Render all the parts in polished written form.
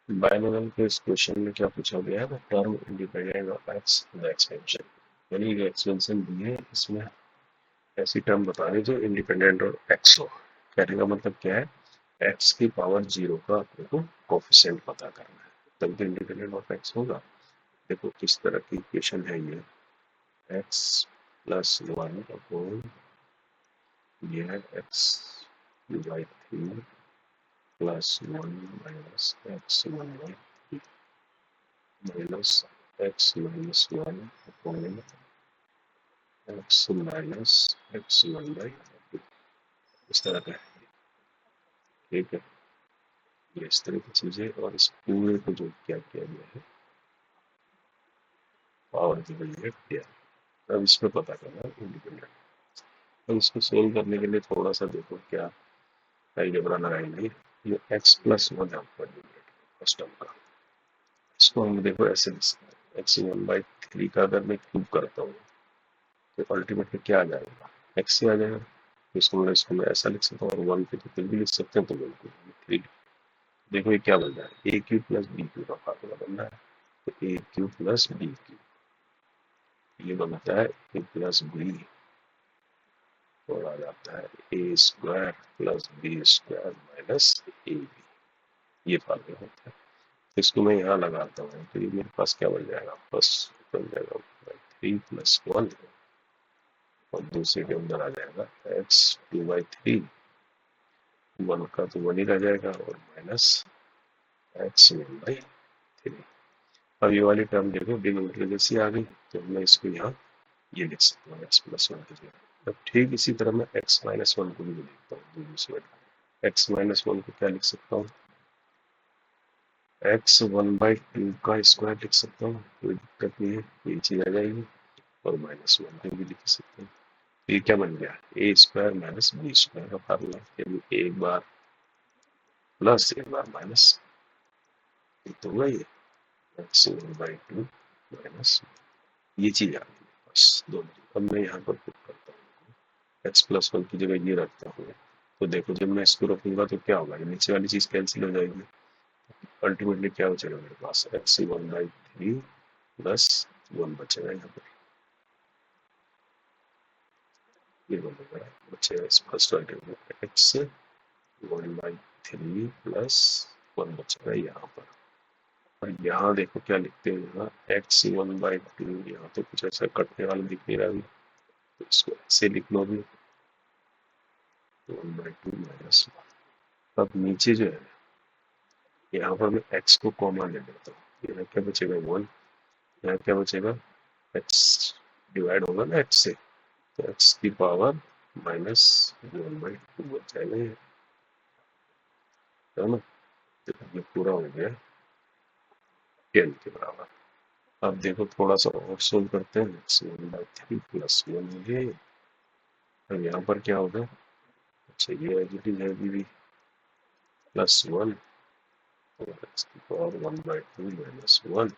Binomial के इस question में क्या पूछा गया है, term independent of x the expansion, यानी जो एक्सपेंशन दी है इसमें ऐसी टर्म बतानी जो इंडिपेंडेंट ऑफ एक्स हो। कहने का मतलब क्या है, एक्स की पावर 0 का अपने को कोफिशिएंट पता करना है, तब तो इंडिपेंडेंट ऑफ एक्स होगा। देखो किस तरह की इक्वेशन है ये, एक्स प्लस 1 अपॉन ये है x by 3 plus 1 minus x 1 by minus x minus 1 upon x minus x 1 by, इस तरह का है। ठीक है, ये इस तरह की चीजें, और इस पूरे को जो क्या किया गया है पावर दी गई है क्या। अब इसमें पता करना है इंडिपेंडेंट। अब इसको सोल्व करने के लिए थोड़ा सा देखो क्या अलजेब्रा लगाएंगे। ये एक्स प्लस 1 आपका फर्स्ट टर्म का, इसको हम देखो ऐसे लिख सकते हैं, एक्स 1 बाई 3 का अगर मैं क्यूब करता हूँ तो अल्टीमेटली क्या आ जाएगा, एक्स से आ जाएगा। तो इसको मैं ऐसा लिख सकता हूँ, और 1 पे तो फिर भी लिख सकते हैं, तो बिल्कुल 3। देखो ये क्या बन रहा है, ए क्यूब प्लस बी क्यूब का फार्मूला बन रहा है। तो ए क्यूब प्लस बी क्यूब, ये बनता है ए प्लस बी, और आ जाता है a square plus b square minus a b, ये फार्मूला होता है। तो इसको मैं यहाँ लगाता हूँ, तो ये मेरे पास क्या बन जाएगा, फर्स्ट बन जाएगा 3+1, और दूसरे के अंदर आ जाएगा एक्स 2/3, 1 का तो 1 ही रह जाएगा, और माइनस एक्स 1/3। अब ये वाली टर्म देखो बिग इंटीग्रल जैसी आ गई, तो मैं इसको यहाँ ये लिख सकता हूँ एक्स प्लस 1 की जगह। अब ठीक इसी तरह मैं एक्स माइनस 1 को भी लिखता हूँ दूसरे, एक्स माइनस 1 को क्या लिख सकता हूँ, एक्स 1/2 का स्क्वायर लिख सकता हूँ, कोई दिक्कत नहीं है, ये चीज आ जाएगी, और माइनस 1 को भी लिख सकते हैं। ये क्या बन गया, ए स्क्वायर माइनस बी स्क्वायर का फार्मूला, यानी एक बार प्लस एक बार माइनस, तो हुआ ये एक्स 1/2 माइनस, ये चीज आ गई बस दोनों। अब मैं यहाँ पर पुट करता हूँ, एक्स प्लस 1 की जगह ये रखता हूँ, तो देखो जब मैं इसको रखूंगा तो क्या होगा, नीचे वाली चीज कैंसिल हो जाएगी, अल्टीमेटली क्या बचेगा मेरे पास, एक्स 1/3 प्लस 1 बचेगा यहाँ पर, ये बनेगा बचेगा इस फर्स्ट अल्टीमेट एक्स 1/3 प्लस 1 बचेगा यहाँ पर। और यहाँ देखो क्या लिखते हैं, यहाँ एक्स 1/2, यहाँ तो कुछ ऐसा कटने वाला दिख नहीं रहा, तो इसको ऐसे लिख लो भी 1/2 माइनस 1। अब नीचे जो है यहाँ पर मैं एक्स को कॉमा ले लेता हूँ, यहाँ क्या बचेगा 1, यहाँ क्या बचेगा, एक्स डिवाइड होगा ना एक्स से, तो एक्स की पावर माइनस 1/2 बच जाएगा ये, है ना। तो ये पूरा हो गया 10 के बराबर। अब देखो थोड़ा सा और सोल्व करते हैं, एक्स 1/3 प्लस 1 ये, अब यहाँ पर क्या होगा, अच्छा ये एडिटिव है भी प्लस 1, और एक्स की पावर 1/2 माइनस 1।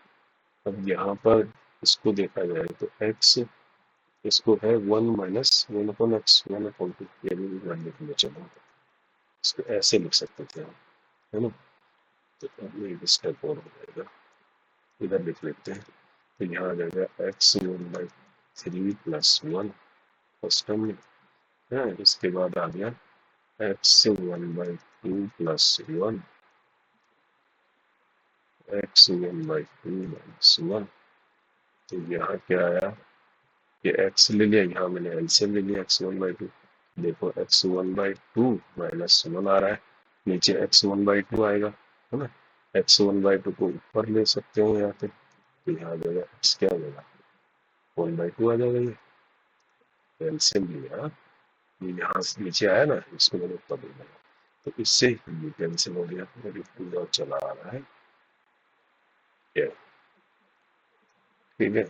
अब यहाँ पर इसको देखा जाए तो एक्स, इसको है 1 माइनस 1/x 1/2, यानी 1 लिखने चलो, इसको ऐसे लिख सकते थे हम, है ना। तो अब एक स्टेप और हो जाएगा, इधर लिख लेते हैं, तो यहाँ आ जाएगा एक्स 1/3 प्लस 1 फर्स्ट टर्म में है, इसके बाद आ गया एक्स 1/2 प्लस 1, एक्स 1/2 माइनस 1। तो यहाँ क्या आया, ये एक्स ले लिया, यहाँ मैंने एलसीएम ले लिया एक्स 1/2, देखो एक्स 1/2 माइनस 1 आ रहा है, नीचे एक्स 1/2 आएगा, है ना। एक्स 1/2 को ऊपर ले सकते हो यहाँ पे, तो यहाँ आ जाएगा एक्स क्या आ जाएगा 1/2 आ जाएगा, ये एलसीएम लिया, ये यहाँ से नीचे आया ना, इसको मैंने ऊपर ले लिया, तो इससे ये कैंसिल हो गया, मेरी पूरा चला आ रहा है, ठीक है।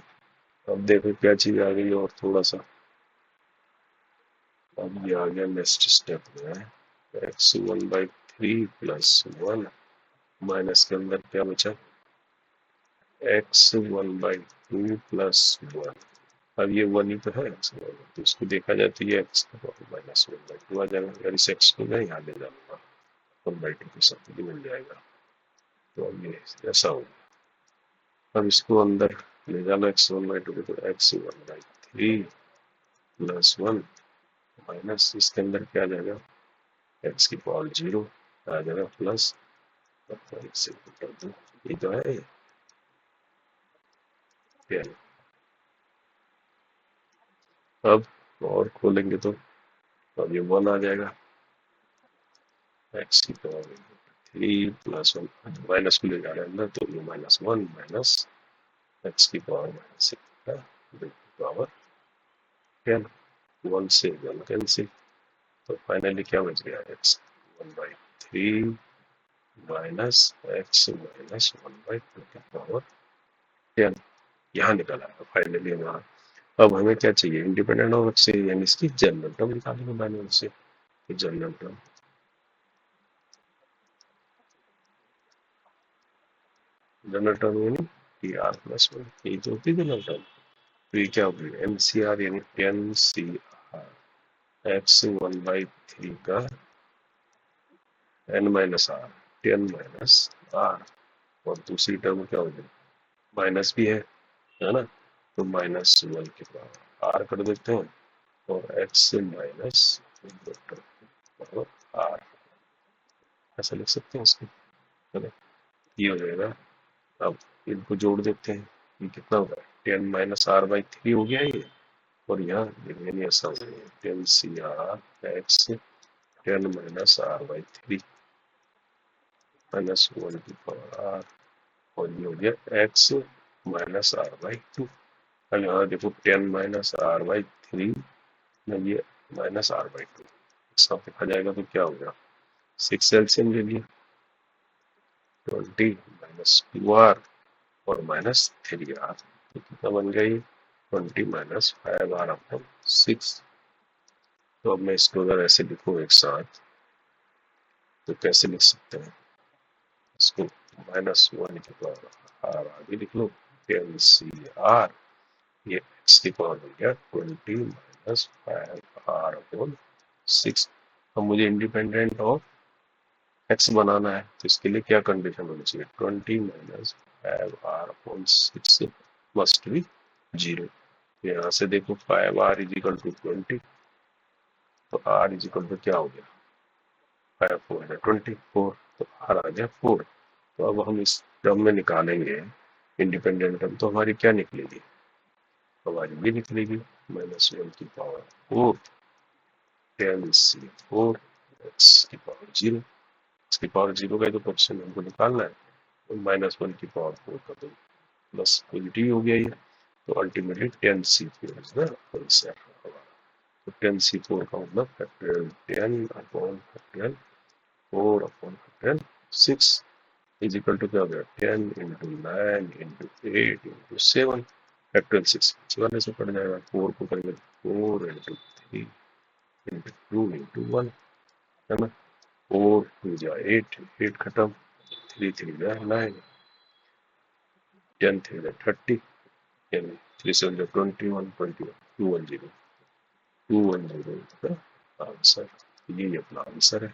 अब देखो क्या चीज आ गई, और थोड़ा सा अब ये आ गया नेक्स्ट स्टेप में, एक्स 1/3 प्लस 1 माइनस के अंदर क्या बचा, एक्स 1/2 प्लस 1। अब ये 1 ही तो है एक्स, तो इसको देखा जाए तो ये एक्स माइनस 1/2 आ जाएगा, अगर इस एक्स को मैं यहाँ ले जाऊंगा 1/2 के साथ भी मिल जाएगा, तो अब ये ऐसा हो गया। अब इसको अंदर ले जाना x1/2 को, तो x1/3 प्लस 1 माइनस इसके अंदर क्या आ जाएगा, x की पावर 0 आ जाएगा प्लस से कर दो, ये तो है ये। अब और खोलेंगे तो अब ये 1 आ जाएगा, x की पावर 3 प्लस 1 माइनस को ले जा रहे हैं अंदर, तो ये -1 माइनस x की पावर पावर 10, 1 से 1 कैंसिल, तो फाइनली क्या बच गया, x1/3 माइनस x माइनस 1/2 की पावर 10, यहाँ निकला है फाइनली हमारा। अब हमें क्या चाहिए, इंडिपेंडेंट ऑफ x से, यानी इसकी जनरल टर्म निकालेंगे मैंने उससे, जनरल टर्म यानी कि r प्लस 1, यही तो होती है जनरल टर्म। तो ये क्या होगी, MCR यानी 10CR x1/3 का n minus r, 10 minus r, और दूसरी टर्म क्या होगी, माइनस भी है ना, तो -1 के पावर आर कर देते हैं, और x माइनस पावर आर ऐसा लिख सकते हैं इसको, है ना, ये हो जाएगा। अब इनको जोड़ देते हैं, ये कितना होगा, 10 माइनस r/3 हो गया ये, और यहाँ यानी ऐसा हो गया 10CR x 10 minus r/3 minus 1 की पावर आर, और ये हो गया x माइनस r/2। अब यहाँ देखो 10 माइनस r/3 में ये माइनस r/2 इसका लिखा जाएगा, तो क्या होगा, 6 एलसीएम ले लिया, 20 माइनस 2r और माइनस 3r, तो कितना बन गया ये, 20 माइनस 5r अपॉन 6। तो अब मैं इसको अगर ऐसे लिखूँ एक साथ, तो कैसे लिख सकते हैं इसको, -1 की पावर आर आगे लिख लो, 10CR, ये x की पावर हो गया 20 माइनस 5r अपॉन 6। अब मुझे इंडिपेंडेंट ऑफ x बनाना है, तो इसके लिए क्या कंडीशन होनी चाहिए, 20 minus 5r upon 6 must be 0। यहाँ से देखो 5r इज इक्वल टू 20, तो r इज इक्वल टू क्या हो गया, 5 4 है 24, तो r आ गया 4। तो अब हम इस टर्म में निकालेंगे इंडिपेंडेंट टर्म, तो हमारी क्या निकलेगी, हमारी भी निकलेगी -1 की पावर 4 10C4 x की पावर 0, x की पावर 0 का ही तो क्वेश्चन हमको निकालना है, तो -1 की पावर 4 का तो प्लस पॉजिटिव हो गया ये, तो ultimately 10C4 is the answer. तो 10C4 का मतलब factorial 10 upon factorial 4 upon factorial 6 is equal to क्या हो गया, 10 इंटू 9 इंटू 8 इंटू 7 फैक्टोरियल 6 वाले से पड़ जाएगा, 4 को करेंगे 4 इंटू 3 इंटू 2 इंटू 1, है ना, 4 2 जा 8, 8 खत्म, 3 3 जा 9, 10 3 जा 30, यानी 3 7 जा 21, 21 210 210 का आंसर, ये अपना आंसर है।